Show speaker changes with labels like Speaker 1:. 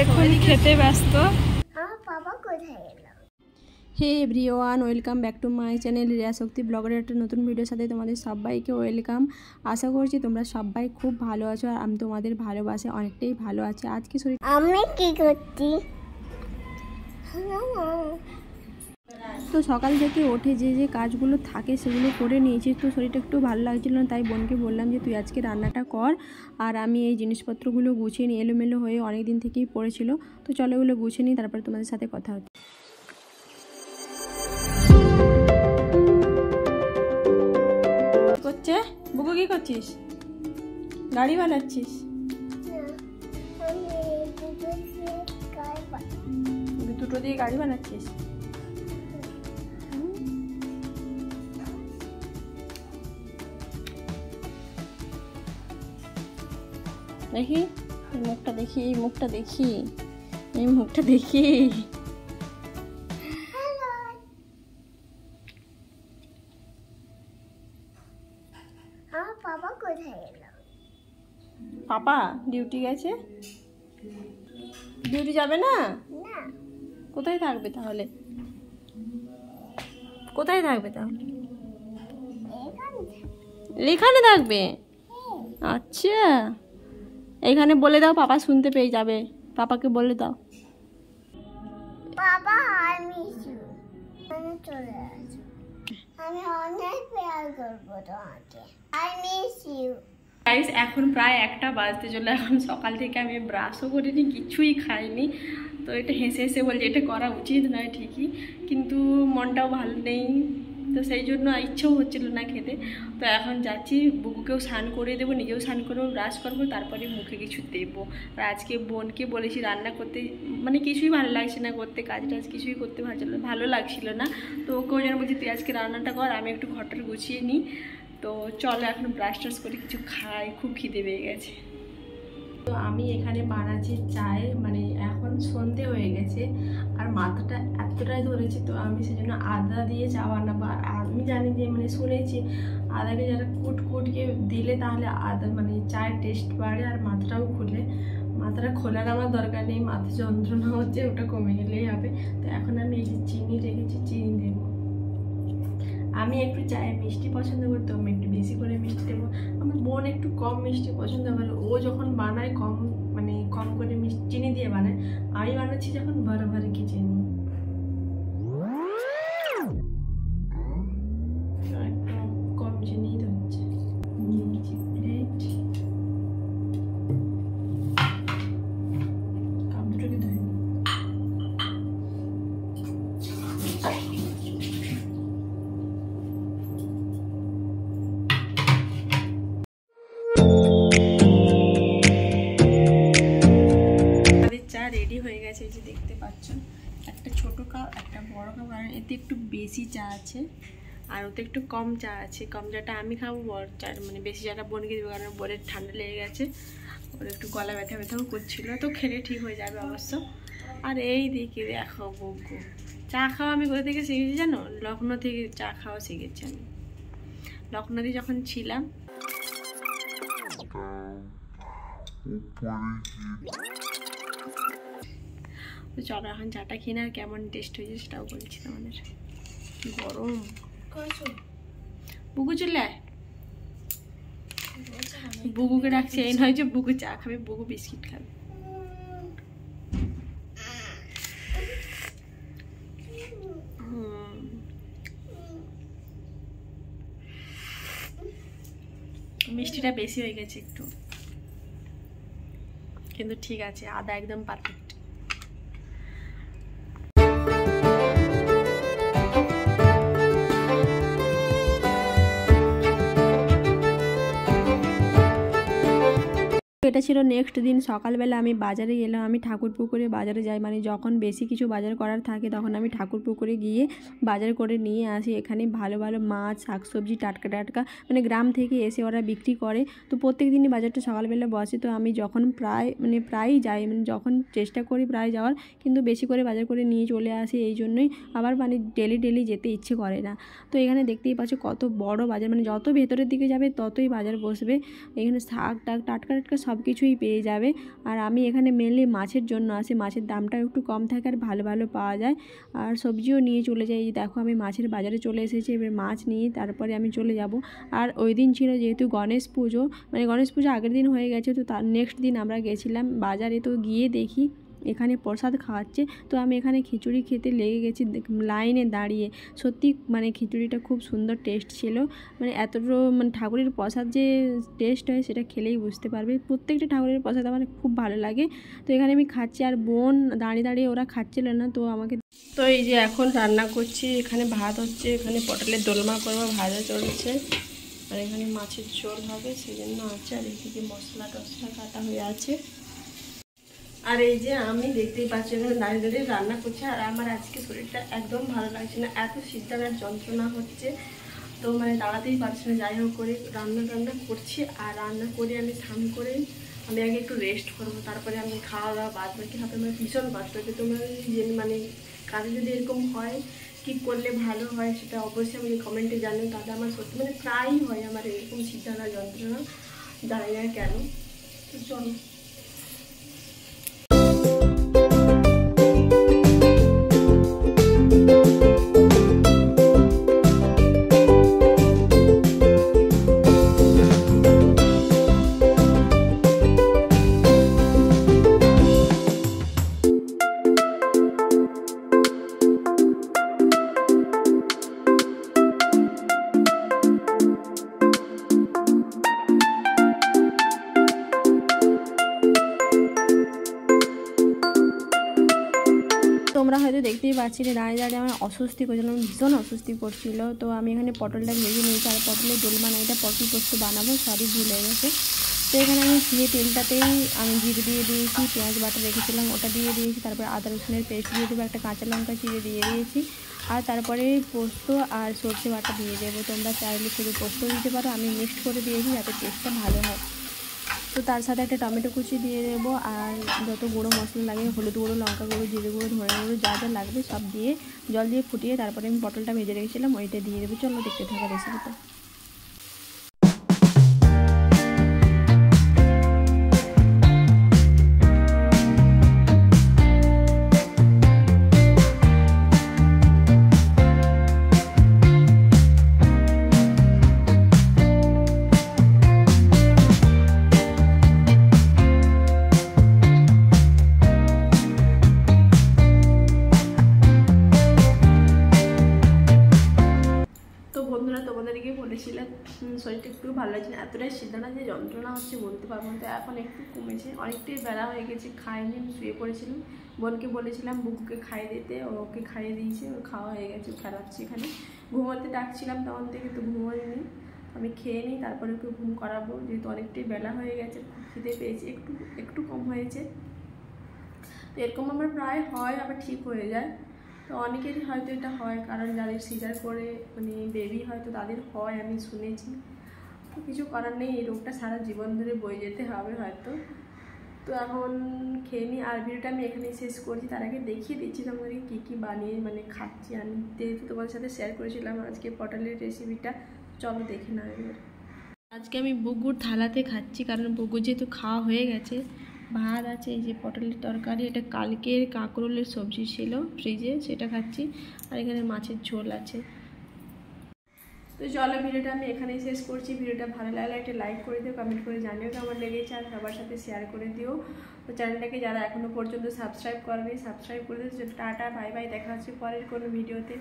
Speaker 1: এখন খেতে ব্যস্ত।
Speaker 2: Hey everyone, welcome back to my channel Riya Shakti ব্লগের একটা নতুন ভিডিওর সাথে তোমাদের সবাইকে ওয়েলকাম। আশা করছি তোমরা সবাই খুব ভালো আছো আর আমি তোমাদের ভালোবাসে অনেকটাই ভালো আছি। আজকে শরীর
Speaker 1: আমি কি করছি
Speaker 2: তো সকাল থেকে উঠে যে কাজগুলো থাকে সেগুলো করে নিয়েছি। তো শরীরটা একটু ভালো লাগছিল না, তাই বোনকে বললাম যে তুই আজকে রান্নাটা কর আর আমি এই জিনিসপত্রগুলো গুছিয়ে নিই। এলোমেলো হয়ে অনেক দিন থেকেই পড়েছিল, তো চলো এগুলো গুছিয়ে নিই, তারপরে তোমাদের সাথে কথা হচ্ছে। করছে বুকু, কি করছিস? গাড়ি বানাচ্ছিস? দুটো দিয়ে গাড়ি বানাচ্ছিস? দেখি এই মুখটা, দেখি এই মুখটা, দেখি এই মুখটা, দেখি।
Speaker 1: পাপা কোথায় গেল?
Speaker 2: পাপা ডিউটি গেছে। ডিউটি যাবে না?
Speaker 1: না,
Speaker 2: কোথায় থাকবে তাহলে? কোথায় থাকবে তাহলে? এখানে থাকবে? আচ্ছা, এখানে বলে দাও, পাপা শুনতে পেয়ে যাবে। পাপাকে বলে দাও।
Speaker 1: বাবা আই মিস ইউ। আমি চলে আসি, আমি অনেক প্যার করবো তোমাকে। I miss you.
Speaker 2: গাইস, এখন প্রায় 1টা বাজতে চলে। এখন সকাল থেকে আমি ব্রাশও করিনি, কিছুই খাইনি। তো এটা হেসে হেসে বলছে এটা করা উচিত নয় ঠিকই, কিন্তু মনটাও ভালো নেই, তো সেই জন্য ইচ্ছেও হচ্ছিল না খেতে। তো এখন যাচ্ছি, বুকুকেও স্নান করে দেবো, নিজেও স্নান করবো, ব্রাশ করবো, তারপরে মুখে কিছু দেবো। আর আজকে বোনকে বলেছি রান্না করতে, মানে কিছুই ভালো লাগছে না করতে, কাজ টাজ কিছুই করতে ভালো লাগছিল না। তো ওকেও যেন বলছি তুই আজকে রান্নাটা কর, আমি একটু ঘরটা গুছিয়ে নিই। তো চলো এখন ব্রাশ টাশ করে কিছু খাই, খুব খিদে পেয়ে গেছে। তো আমি এখানে বানাচ্ছি চায়, মানে এখন সন্ধে হয়ে গেছে আর মাথাটা এতটাই ধরেছে, তো আমি সেজন্য আদা দিয়ে চা বানাবো। আর আমি জানি যে, মানে শুনেছি আদাকে যারা কুটকে দিলে তাহলে আদা মানে চায়ের টেস্ট বাড়ে আর মাথাটাও খুলে। মাথাটা খোলার আমার দরকার নেই, মাথা যন্ত্রণা হচ্ছে ওটা কমে গেলেই হবে। তো এখন আমি এই যে চিনি রেখেছি, চিনি দেবো। আমি একটু চায়ে মিষ্টি পছন্দ করি, তো আমি একটু বেশি করে মিষ্টি দেবো। আমার বোন একটু কম মিষ্টি পছন্দ করে, ও যখন বানায় কম করে মিষ্টি চিনি দিয়ে বানায়। আমি বানাচ্ছি যখন ভরে কি চিনি। একদম কম চিনি হচ্ছে। প্লেট কাপ দুটোকে ধরে রেডি হয়ে গেছে। এই যে দেখতে পাচ্ছ, একটা ছোট কাপ, একটা বড় কাপ, কারণ এতে একটু বেশি চা আছে আর ওতে একটু কম চা আছে। কম চাটা আমি খাবো, বড় চা মানে বেশি চাটা বোনকে দেবো, কারণ বোনের ঠান্ডা লেগে গেছে, ওর একটু গলা ব্যথাও করছিল, তো খেলে ঠিক হয়ে যাবে অবশ্য। আর এই দিকে দেখো বকু, চা খাওয়া আমি কোথা থেকে শিখেছি জানো? লখনৌ থেকে চা খাওয়া শিখেছি আমি। লখনৌতে যখন ছিলাম তো চলো এখন চাটা কিনে আর কেমন টেস্ট হয়েছে সেটাও বলছি তোমাদের। কি গরম বুকু, চলে বুকুকে ডাকছি, এই নয় যে বুকু চা খাবে, বুকু বিস্কিট খাবে। মিষ্টিটা বেশি হয়ে গেছে একটু, কিন্তু ঠিক আছে, আদা একদম পারফেক্ট। এটা ছিল নেক্সট দিন সকালবেলা আমি বাজারে গেলাম। আমি ঠাকুরপুকুরে বাজারে যাই, মানে যখন বেশি কিছু বাজার করার থাকে তখন আমি ঠাকুরপুকুরে গিয়ে বাজার করে নিয়ে আসি। এখানে ভালো ভালো মাছ, শাকসবজি টাটকা মানে গ্রাম থেকে এসে ওরা বিক্রি করে। তো প্রত্যেক দিনই বাজারটা সকালবেলা বসে। তো আমি যখন প্রায়ই যাই, মানে যখন চেষ্টা করি প্রায় যাওয়ার, কিন্তু বেশি করে বাজার করে নিয়ে চলে আসি। এই জন্যই আবার মানে ডেলি যেতে ইচ্ছে করে না। তো এখানে দেখতেই পাচ্ছ কত বড় বাজার, মানে যত ভেতরের দিকে যাবে ততই বাজার বসবে। এখানে শাক টাটকা সব সব কিছুই পেয়ে যাবে। আর আমি এখানে মেনলি মাছের জন্য আসি, মাছের দামটা একটু কম থাকে আর ভালো ভালো পাওয়া যায়। আর সবজিও নিয়ে চলে যাই। দেখো আমি মাছের বাজারে চলে এসেছি, এবার মাছ নিয়ে তারপরে আমি চলে যাব। আর ওই দিন ছিল যেহেতু গণেশ পুজো, মানে গণেশ পুজো আগের দিন হয়ে গেছে, তো তার নেক্সট দিন আমরা গেছিলাম বাজারে। তো গিয়ে দেখি এখানে প্রসাদ খাওয়াচ্ছে, তো আমি এখানে খিচুড়ি খেতে লেগে গেছি লাইনে দাঁড়িয়ে। সত্যি মানে খিচুড়িটা খুব সুন্দর টেস্ট ছিল, মানে এতটা মানে ঠাকুরের প্রসাদ যে টেস্ট হয় সেটা খেলেই বুঝতে পারবে। প্রত্যেকটা ঠাকুরের প্রসাদ আমার খুব ভালো লাগে। তো এখানে আমি খাচ্ছি আর বোন দাঁড়িয়ে দাঁড়িয়ে ওরা খাচ্ছিল না, তো আমাকে। তো এই যে এখন রান্না করছি, এখানে ভাত হচ্ছে, এখানে পটলের দোলমা করবো, ভাজা চলছে, আর এখানে মাছের ঝোল হবে সেই জন্য আছে। আর এদিকে মশলা টশলা কাটা হয়ে আছে। আর এই যে আমি দেখতেই পাচ্ছি দাঁড়িয়ে দাঁড়িয়ে রান্না করছি। আর আমার আজকে শরীরটা একদম ভালো লাগছে না, এত শীতকালের যন্ত্রণা হচ্ছে, তো মানে দাঁড়াতেই পারছি না। যাই হোক করে রান্না করছি, আর রান্না করে আমি স্নান করে আমি আগে একটু রেস্ট করবো, তারপরে আমি খাওয়া দাওয়া বাদ বাকি হবে। আমার ভীষণ কষ্ট হচ্ছে। তোমরা মানে কাজে যদি এরকম হয় কী করলে ভালো হয় সেটা অবশ্যই আমাকে কমেন্টে জানিও। তাহলে আমার সত্যি মানে প্রায়ই হয় আমার এরকম শীতকালের যন্ত্রণা, জানি না কেন। তো চলো। তোমরা হয়তো দেখতেই পাচ্ছি যে দাঁড়িয়ে দাঁড়িয়ে আমার অস্বস্তি করছিল, ভীষণ অস্বস্তি করছিল। তো আমি এখানে পটলটা ভেজে নিয়েছি, আর পটলের দোল এটা পটল পোস্ত বানাবো, সবই ভুলে গেছে। তো এখানে আমি ঘিয়ে তেলটাতেই আমি জিরে দিয়ে দিয়েছি, পেঁয়াজ বাটা রেখেছিলাম ওটা দিয়ে দিয়েছি, তারপরে আদা রসুনের পেস্ট দিয়ে দেবো, একটা কাঁচা লঙ্কা চিড়ে দিয়ে দিয়েছি, আর তারপরে পোস্ত আর সর্ষে বাটা দিয়ে দেবো। তোমরা চাইলে শুধু পোস্ত দিতে পারো, আমি মিক্সড করে দিয়েছি যাতে টেস্টটা ভালো হয়। তো তার সাথে একটা টমেটো কুচি দিয়ে দেবো, আর যত গুঁড়ো মশলা লাগে হলুদ গুঁড়ো, লঙ্কা গুঁড়ো, জিরে গুঁড়ো, ধনে গুঁড়ো, যা যা লাগবে সব দিয়ে জল দিয়ে ফুটিয়ে তারপরে আমি পটলটা ভেজে রেখেছিলাম ওইটা দিয়ে দেবো। চলো দেখতে থাকো রেসিপিটা। তোমাদেরকে বলেছিলাম শরীরটা একটু ভালো লাগছে না, এতটাই শীতকালে যে যন্ত্রণা হচ্ছে বলতে পারবো না। তো এখন একটু কমেছে, অনেকটাই বেলা হয়ে গেছে, খাইনি, আমি শুয়ে পড়েছিলাম। বোনকে বলেছিলাম বুকুকে খাইয়ে দিতে, ওকে খাইয়ে দিয়েছে, ওর খাওয়া হয়ে গেছে, খেলাচ্ছে এখানে। ঘুমোতে ডাকছিলাম তখন থেকে, তো ঘুমোয়নি। আমি খেয়ে নিই তারপরে ওকে ঘুম করাবো, যেহেতু অনেকটাই বেলা হয়ে গেছে, খুব খিদে পেয়েছে, একটু কম হয়েছে। তো এরকম আমার প্রায় হয়, আবার ঠিক হয়ে যায়। তো অনেকেরই হয়তো এটা হয়, কারণ যাদের সিজার করে মানে বেবি হয়তো তাদের হয়, আমি শুনেছি। তো কিছু করার নেই, এই রোগটা সারা জীবন ধরে বয়ে যেতে হবে হয়তো। তো এখন খেয়ে নিই, আর ভিডিওটা আমি এখানেই শেষ করছি। তার আগে দেখিয়ে দিচ্ছি তোমাদেরকে কী কী বানিয়ে মানে খাচ্ছি। আমি যেহেতু তোমাদের সাথে শেয়ার করেছিলাম আজকে পটলের রেসিপিটা, চলো দেখে নাও এবার। আজকে আমি বুগুর থালাতে খাচ্ছি, কারণ বুগুর যেহেতু খাওয়া হয়ে গেছে। ভাত আছে, এই যে পটলের তরকারি, এটা কালকের কাঁকরোলের সবজি ছিল ফ্রিজে, সেটা খাচ্ছি, আর এখানে মাছের ঝোল আছে। তো চলো ভিডিওটা আমি এখানেই শেষ করছি। ভিডিওটা ভালো লাগলে একটা লাইক করে দিও, কমেন্ট করে জানিও কেমন লেগেছে, আর সবার সাথে শেয়ার করে দিও। তো চ্যানেলটাকে যারা এখনও পর্যন্ত সাবস্ক্রাইব করেনি সাবস্ক্রাইব করে দিও। টাটা বাই বাই, দেখা হচ্ছে পরের কোনো ভিডিওতে।